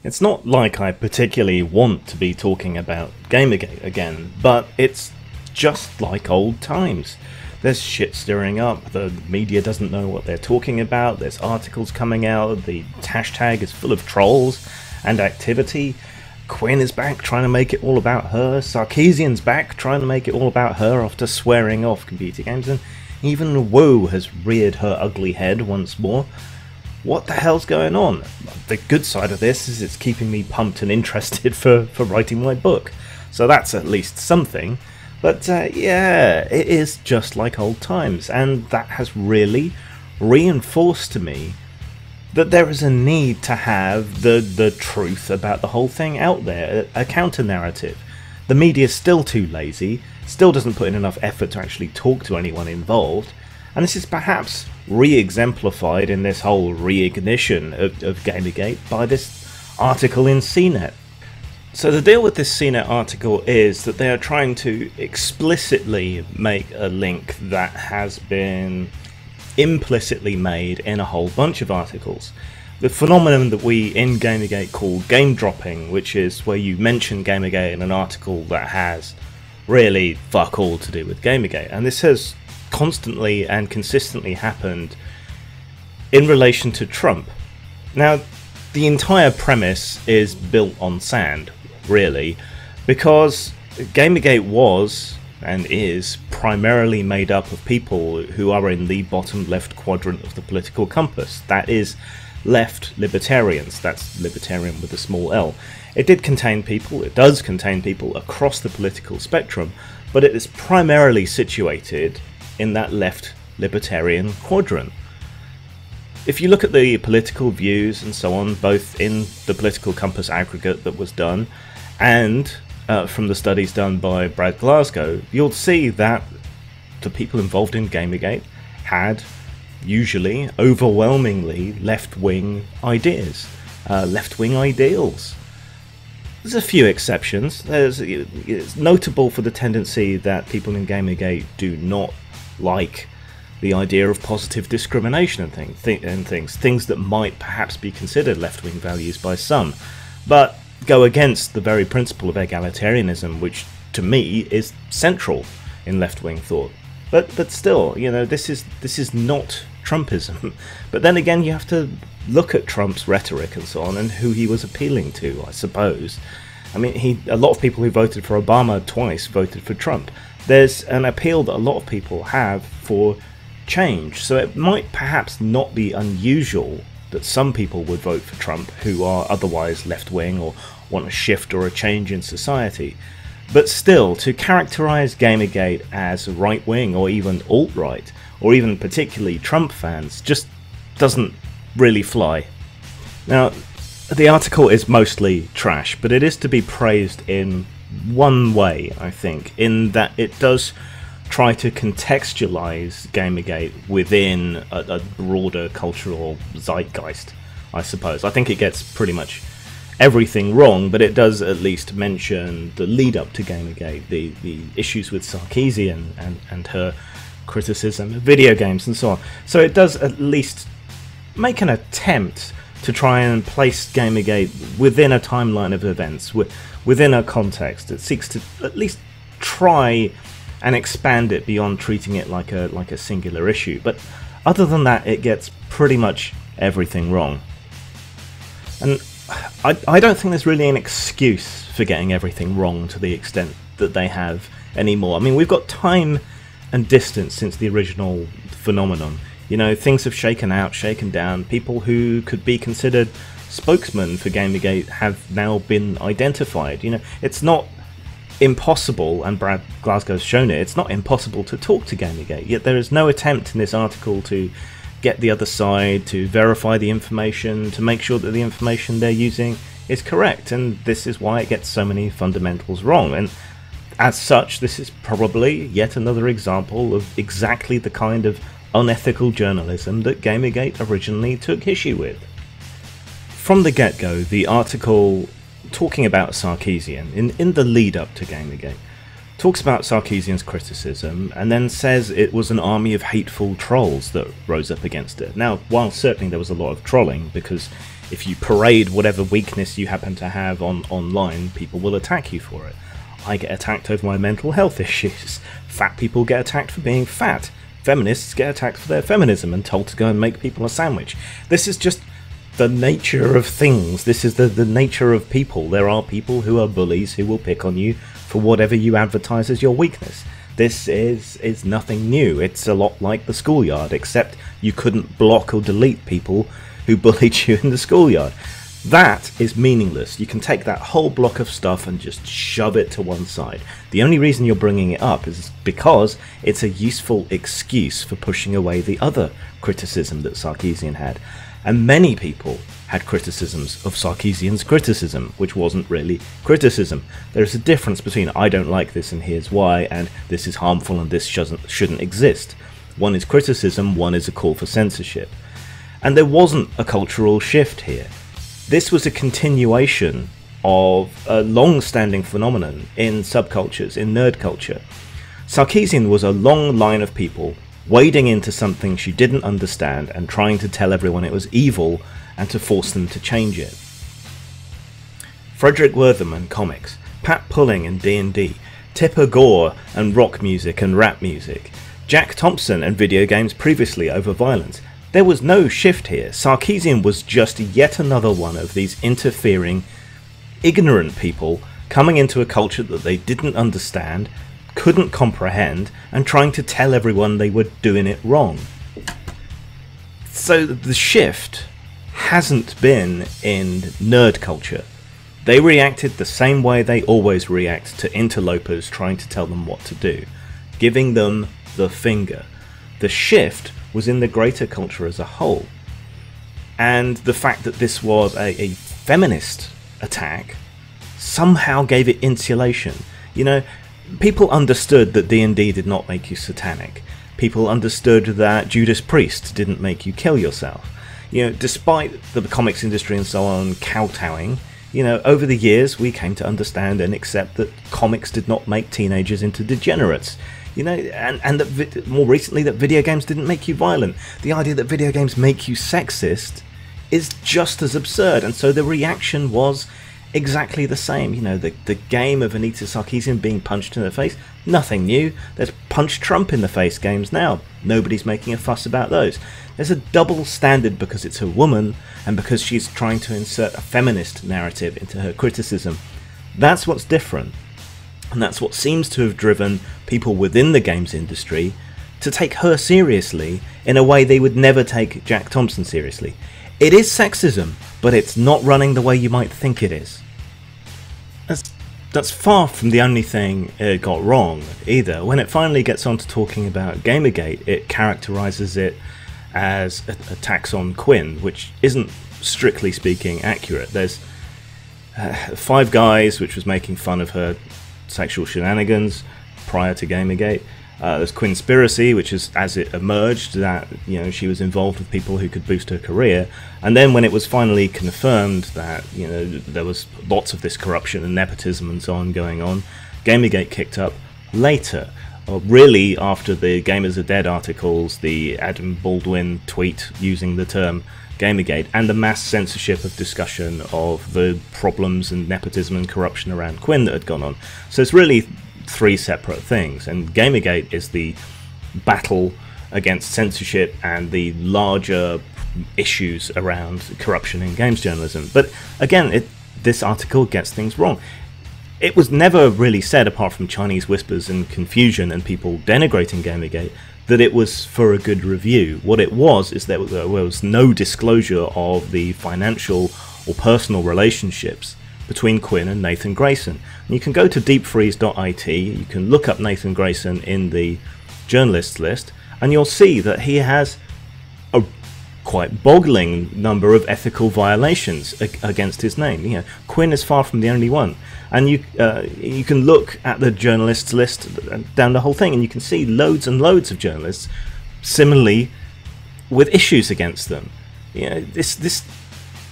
It's not like I particularly want to be talking about Gamergate again, but it's just like old times. There's shit stirring up, the media doesn't know what they're talking about, there's articles coming out, the hashtag is full of trolls and activity. Quinn is back trying to make it all about her, Sarkeesian's back trying to make it all about her after swearing off computer games, and even Wu has reared her ugly head once more. What the hell's going on? The good side of this is it's keeping me pumped and interested for writing my book, so that's at least something. But yeah, it is just like old times, and that has really reinforced to me that there is a need to have the truth about the whole thing out there, a counter-narrative. The media's still too lazy, still doesn't put in enough effort to actually talk to anyone involved, and this is perhaps re-exemplified in this whole reignition of Gamergate by this article in CNET. So the deal with this CNET article is that they are trying to explicitly make a link that has been implicitly made in a whole bunch of articles. The phenomenon that we in Gamergate call game dropping, which is where you mention Gamergate in an article that has really fuck all to do with Gamergate, and this has constantly and consistently happened in relation to Trump. Now, the entire premise is built on sand, really, because Gamergate was and is primarily made up of people who are in the bottom left quadrant of the political compass. That is left libertarians. That's libertarian with a small l. It does contain people across the political spectrum, but it is primarily situated in that left libertarian quadrant. If you look at the political views and so on, both in the political compass aggregate that was done and from the studies done by Brad Glasgow, you'll see that the people involved in Gamergate had usually overwhelmingly left-wing ideas, left-wing ideals. There's a few exceptions. It's notable for the tendency that people in Gamergate do not like the idea of positive discrimination and things that might perhaps be considered left-wing values by some, but go against the very principle of egalitarianism, which to me is central in left-wing thought. But still, you know, this is not Trumpism. But then again, you have to look at Trump's rhetoric and so on, and who he was appealing to, I suppose. I mean, a lot of people who voted for Obama twice voted for Trump. There's an appeal that a lot of people have for change, so it might perhaps not be unusual that some people would vote for Trump who are otherwise left-wing or want a shift or a change in society. But still, to characterize Gamergate as right-wing or even alt-right, or even particularly Trump fans, just doesn't really fly. Now, the article is mostly trash, but it is to be praised in one way, I think, in that it does try to contextualize Gamergate within a broader cultural zeitgeist, I suppose. I think it gets pretty much everything wrong, but it does at least mention the lead up to Gamergate, the issues with Sarkeesian and her criticism of video games and so on. So it does at least make an attempt to try and place Gamergate within a timeline of events, within a context. It seeks to at least try and expand it beyond treating it like a singular issue. But other than that, it gets pretty much everything wrong. And I don't think there's really an excuse for getting everything wrong to the extent that they have anymore. I mean, we've got time and distance since the original phenomenon. You know, things have shaken out, shaken down. People who could be considered spokesmen for Gamergate have now been identified. You know, it's not impossible, and Brad Glasgow's shown it, it's not impossible to talk to Gamergate, yet there is no attempt in this article to get the other side, to verify the information, to make sure that the information they're using is correct, and this is why it gets so many fundamentals wrong. And as such, this is probably yet another example of exactly the kind of unethical journalism that Gamergate originally took issue with. From the get-go, the article talking about Sarkeesian in the lead-up to Gamergate talks about Sarkeesian's criticism, and then says it was an army of hateful trolls that rose up against it. Now, while certainly there was a lot of trolling, because if you parade whatever weakness you happen to have online, people will attack you for it. I get attacked over my mental health issues. Fat people get attacked for being fat. Feminists get attacked for their feminism and told to go and make people a sandwich. This is just the nature of things. This is the nature of people. There are people who are bullies who will pick on you for whatever you advertise as your weakness. This is nothing new. It's a lot like the schoolyard, except you couldn't block or delete people who bullied you in the schoolyard. That is meaningless. You can take that whole block of stuff and just shove it to one side. The only reason you're bringing it up is because it's a useful excuse for pushing away the other criticism that Sarkeesian had. And many people had criticisms of Sarkeesian's criticism, which wasn't really criticism. There's a difference between I don't like this and here's why, and this is harmful and this shouldn't exist. One is criticism, one is a call for censorship. And there wasn't a cultural shift here. This was a continuation of a long-standing phenomenon in subcultures, in nerd culture. Sarkeesian was a long line of people wading into something she didn't understand and trying to tell everyone it was evil and to force them to change it. Frederick Wertham comics, Pat Pulling and D&D, Tipper Gore and rock music and rap music, Jack Thompson and video games previously over violence. There was no shift here. Sarkeesian was just yet another one of these interfering, ignorant people coming into a culture that they didn't understand, couldn't comprehend, and trying to tell everyone they were doing it wrong. So the shift hasn't been in nerd culture. They reacted the same way they always react to interlopers trying to tell them what to do, giving them the finger. The shift was in the greater culture as a whole. And the fact that this was a feminist attack somehow gave it insulation. You know, people understood that D&D did not make you satanic. People understood that Judas Priest didn't make you kill yourself. You know, despite the comics industry and so on kowtowing, you know, over the years we came to understand and accept that comics did not make teenagers into degenerates. You know, and that more recently that video games didn't make you violent. The idea that video games make you sexist is just as absurd, and so the reaction was exactly the same. You know, the game of Anita Sarkeesian being punched in the face, nothing new. There's punch Trump in the face games now. Nobody's making a fuss about those. There's a double standard because it's a woman and because she's trying to insert a feminist narrative into her criticism. That's what's different. And that's what seems to have driven people within the games industry to take her seriously in a way they would never take Jack Thompson seriously. It is sexism, but it's not running the way you might think it is. That's far from the only thing it got wrong either. When it finally gets on to talking about Gamergate, it characterises it as attacks on Quinn, which isn't strictly speaking accurate. There's Five Guys, which was making fun of her sexual shenanigans prior to Gamergate. There's Quinspiracy, which is as it emerged that, you know, she was involved with people who could boost her career, and then when it was finally confirmed that, you know, there was lots of this corruption and nepotism and so on going on, Gamergate kicked up later, really after the Gamers Are Dead articles, the Adam Baldwin tweet using the term Gamergate, and the mass censorship of discussion of the problems and nepotism and corruption around Quinn that had gone on. So it's really three separate things, and Gamergate is the battle against censorship and the larger issues around corruption in games journalism. But again, this article gets things wrong. It was never really said, apart from Chinese whispers and confusion and people denigrating Gamergate, that it was for a good review. What it was is that there was no disclosure of the financial or personal relationships between Quinn and Nathan Grayson. And you can go to deepfreeze.it, you can look up Nathan Grayson in the journalists list, and you'll see that he has a quite boggling number of ethical violations against his name. You know, Quinn is far from the only one. And you can look at the journalists list down the whole thing, and you can see loads and loads of journalists similarly with issues against them. You know, this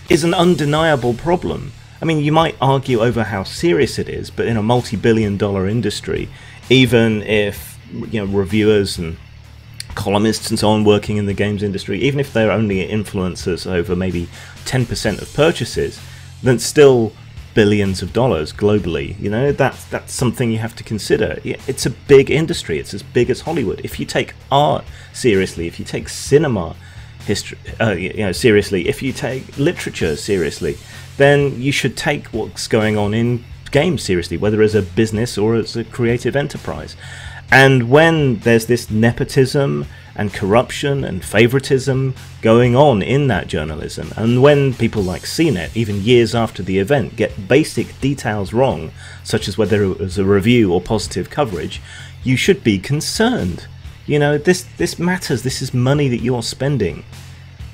is an undeniable problem. I mean, you might argue over how serious it is, but in a multi-billion-dollar industry, even if, you know, reviewers and columnists and so on working in the games industry, even if they're only influencers over maybe 10% of purchases, then still billions of dollars globally. You know, that's something you have to consider. It's a big industry. It's as big as Hollywood. If you take art seriously, if you take cinema history, you know, seriously, if you take literature seriously, then you should take what's going on in games seriously, whether as a business or as a creative enterprise. And when there's this nepotism and corruption and favoritism going on in that journalism, and when people like CNET, even years after the event, get basic details wrong, such as whether it was a review or positive coverage, you should be concerned. You know, this matters. This is money that you're spending.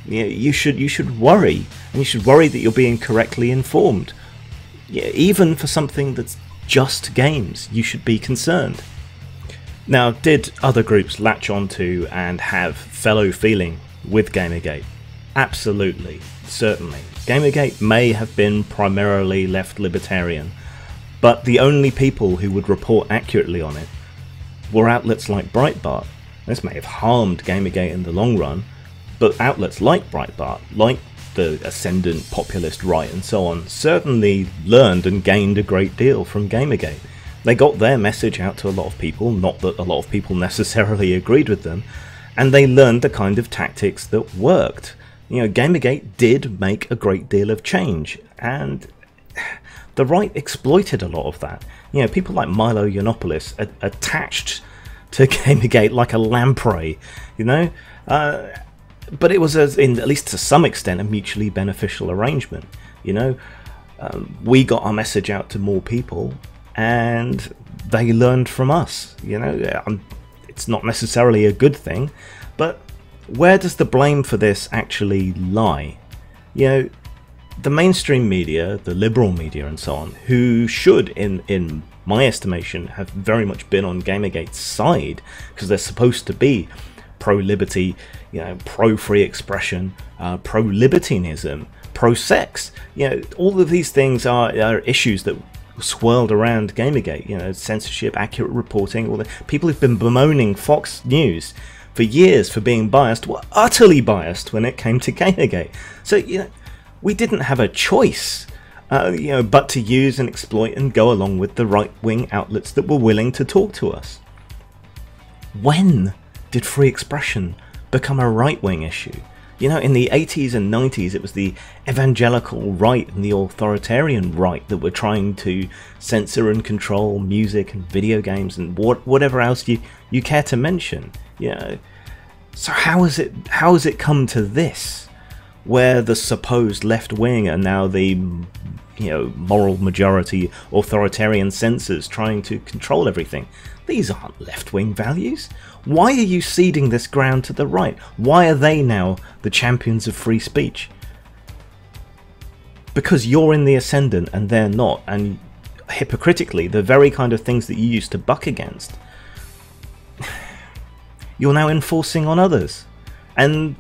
You should worry, and you should worry that you're being correctly informed. Even for something that's just games, you should be concerned. Now, did other groups latch onto and have fellow feeling with Gamergate? Absolutely, certainly. Gamergate may have been primarily left libertarian, but the only people who would report accurately on it were outlets like Breitbart. This may have harmed Gamergate in the long run, but outlets like Breitbart, like the ascendant populist right and so on, certainly learned and gained a great deal from Gamergate. They got their message out to a lot of people, not that a lot of people necessarily agreed with them, and they learned the kind of tactics that worked. You know, Gamergate did make a great deal of change, and the right exploited a lot of that. You know, people like Milo Yiannopoulos attached to Gamergate like a lamprey, you know? But it was, at least to some extent, a mutually beneficial arrangement, you know? We got our message out to more people, and they learned from us. You know, it's not necessarily a good thing, but where does the blame for this actually lie? You know, the mainstream media, the liberal media and so on, who should, in my estimation, have very much been on Gamergate's side, because they're supposed to be pro-liberty, you know, pro-free expression, pro-libertinism, pro-sex. You know, all of these things are issues that swirled around Gamergate. You know, censorship, accurate reporting. All the people who've been bemoaning Fox News for years for being biased were utterly biased when it came to Gamergate. So, you know, we didn't have a choice, you know, but to use and exploit and go along with the right-wing outlets that were willing to talk to us. When did free expression become a right-wing issue? You know, in the 80s and 90s, it was the evangelical right and the authoritarian right that were trying to censor and control music and video games and whatever else you care to mention. You know, so how has it come to this, where the supposed left wing are now the, you know, moral majority authoritarian censors trying to control everything? These aren't left-wing values. Why are you ceding this ground to the right? Why are they now the champions of free speech? Because you're in the ascendant and they're not, and hypocritically, the very kind of things that you used to buck against, you're now enforcing on others. And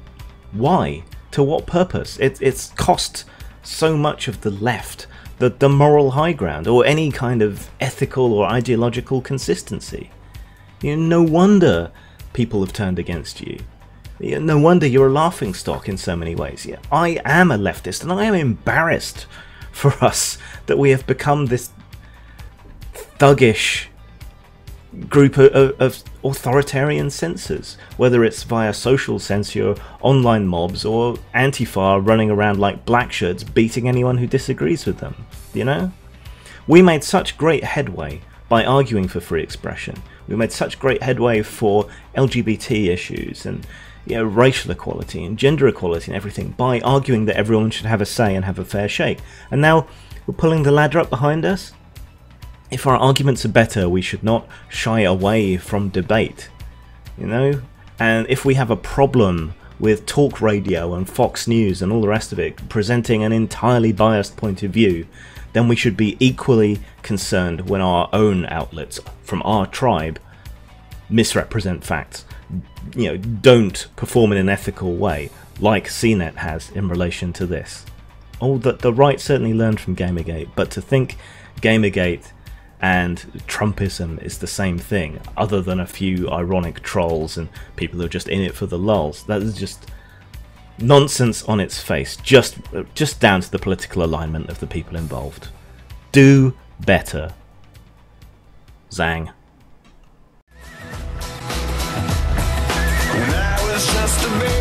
why? To what purpose? It's cost so much of the left the moral high ground, or any kind of ethical or ideological consistency. You know, no wonder people have turned against you. No wonder you're a laughingstock in so many ways. Yeah, I am a leftist, and I am embarrassed for us that we have become this thuggish group of authoritarian censors, whether it's via social censure, online mobs, or Antifa running around like black shirts beating anyone who disagrees with them. You know, we made such great headway by arguing for free expression. We made such great headway for LGBT issues and, you know, racial equality and gender equality and everything by arguing that everyone should have a say and have a fair shake. And now we're pulling the ladder up behind us. If our arguments are better, we should not shy away from debate, you know? And if we have a problem with talk radio and Fox News and all the rest of it presenting an entirely biased point of view, then we should be equally concerned when our own outlets from our tribe misrepresent facts, you know, don't perform in an ethical way, like CNET has in relation to this. Oh, that the right certainly learned from Gamergate, but to think Gamergate and Trumpism is the same thing, other than a few ironic trolls and people who are just in it for the lulz. That is just nonsense on its face, just down to the political alignment of the people involved. Do better. Zang. When I was just a baby.